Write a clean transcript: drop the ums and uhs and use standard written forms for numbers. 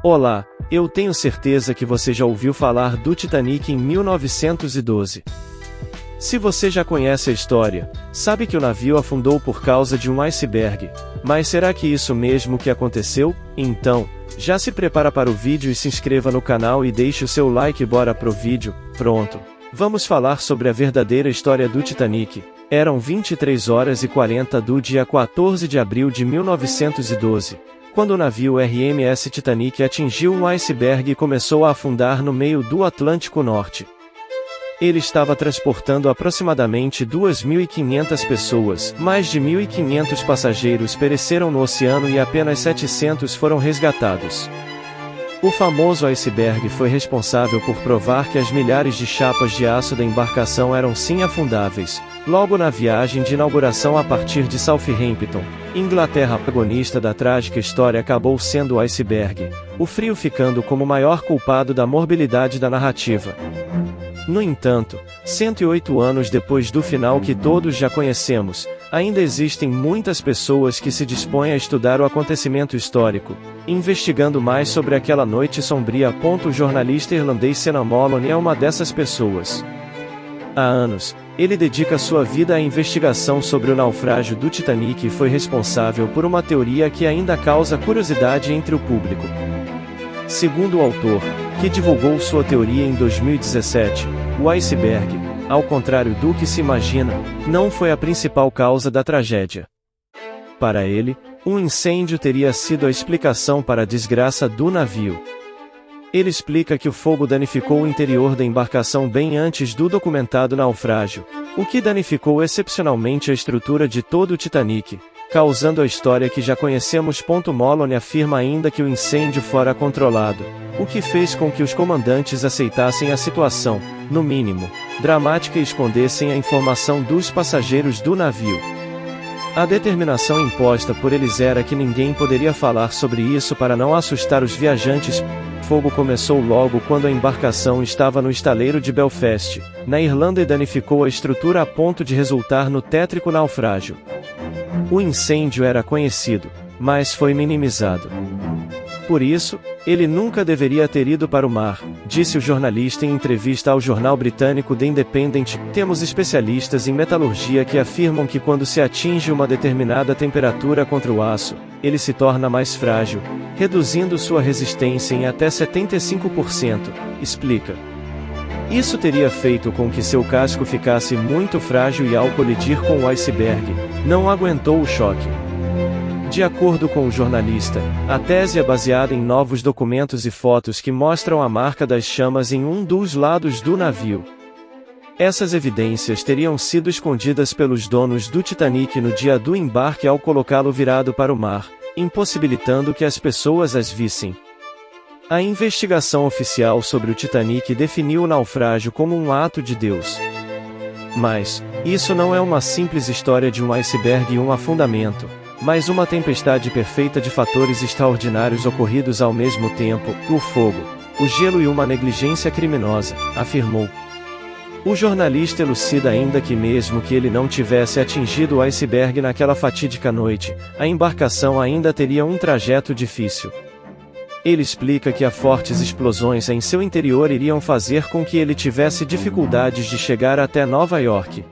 Olá, eu tenho certeza que você já ouviu falar do Titanic em 1912. Se você já conhece a história, sabe que o navio afundou por causa de um iceberg, mas será que isso mesmo que aconteceu? Então, já se prepara para o vídeo e se inscreva no canal e deixe o seu like. Bora pro vídeo. Pronto. Vamos falar sobre a verdadeira história do Titanic. Eram 23 horas e 40 do dia 14 de abril de 1912. Quando o navio RMS Titanic atingiu um iceberg e começou a afundar no meio do Atlântico Norte. Ele estava transportando aproximadamente 2.500 pessoas, mais de 1.500 passageiros pereceram no oceano e apenas 700 foram resgatados. O famoso iceberg foi responsável por provar que as milhares de chapas de aço da embarcação eram sim afundáveis. Logo na viagem de inauguração a partir de Southampton, Inglaterra, protagonista da trágica história acabou sendo o iceberg, o frio ficando como o maior culpado da morbilidade da narrativa. No entanto, 108 anos depois do final que todos já conhecemos, ainda existem muitas pessoas que se dispõem a estudar o acontecimento histórico, investigando mais sobre aquela noite sombria. O jornalista irlandês Senan Moloney é uma dessas pessoas. Há anos, ele dedica sua vida à investigação sobre o naufrágio do Titanic e foi responsável por uma teoria que ainda causa curiosidade entre o público. Segundo o autor, que divulgou sua teoria em 2017, o iceberg, ao contrário do que se imagina, não foi a principal causa da tragédia. Para ele, um incêndio teria sido a explicação para a desgraça do navio. Ele explica que o fogo danificou o interior da embarcação bem antes do documentado naufrágio, o que danificou excepcionalmente a estrutura de todo o Titanic, causando a história que já conhecemos. Moloney afirma ainda que o incêndio fora controlado, o que fez com que os comandantes aceitassem a situação, no mínimo, dramática e escondessem a informação dos passageiros do navio. A determinação imposta por eles era que ninguém poderia falar sobre isso para não assustar os viajantes. O fogo começou logo quando a embarcação estava no estaleiro de Belfast, na Irlanda, e danificou a estrutura a ponto de resultar no tétrico naufrágio. O incêndio era conhecido, mas foi minimizado. Por isso, ele nunca deveria ter ido para o mar, disse o jornalista em entrevista ao jornal britânico The Independent. Temos especialistas em metalurgia que afirmam que quando se atinge uma determinada temperatura contra o aço, ele se torna mais frágil, reduzindo sua resistência em até 75%, explica. Isso teria feito com que seu casco ficasse muito frágil e, ao colidir com o iceberg, não aguentou o choque. De acordo com o jornalista, a tese é baseada em novos documentos e fotos que mostram a marca das chamas em um dos lados do navio. Essas evidências teriam sido escondidas pelos donos do Titanic no dia do embarque ao colocá-lo virado para o mar, impossibilitando que as pessoas as vissem. A investigação oficial sobre o Titanic definiu o naufrágio como um ato de Deus. Mas, isso não é uma simples história de um iceberg e um afundamento, mas uma tempestade perfeita de fatores extraordinários ocorridos ao mesmo tempo: o fogo, o gelo e uma negligência criminosa, afirmou. O jornalista elucida ainda que mesmo que ele não tivesse atingido o iceberg naquela fatídica noite, a embarcação ainda teria um trajeto difícil. Ele explica que as fortes explosões em seu interior iriam fazer com que ele tivesse dificuldades de chegar até Nova York.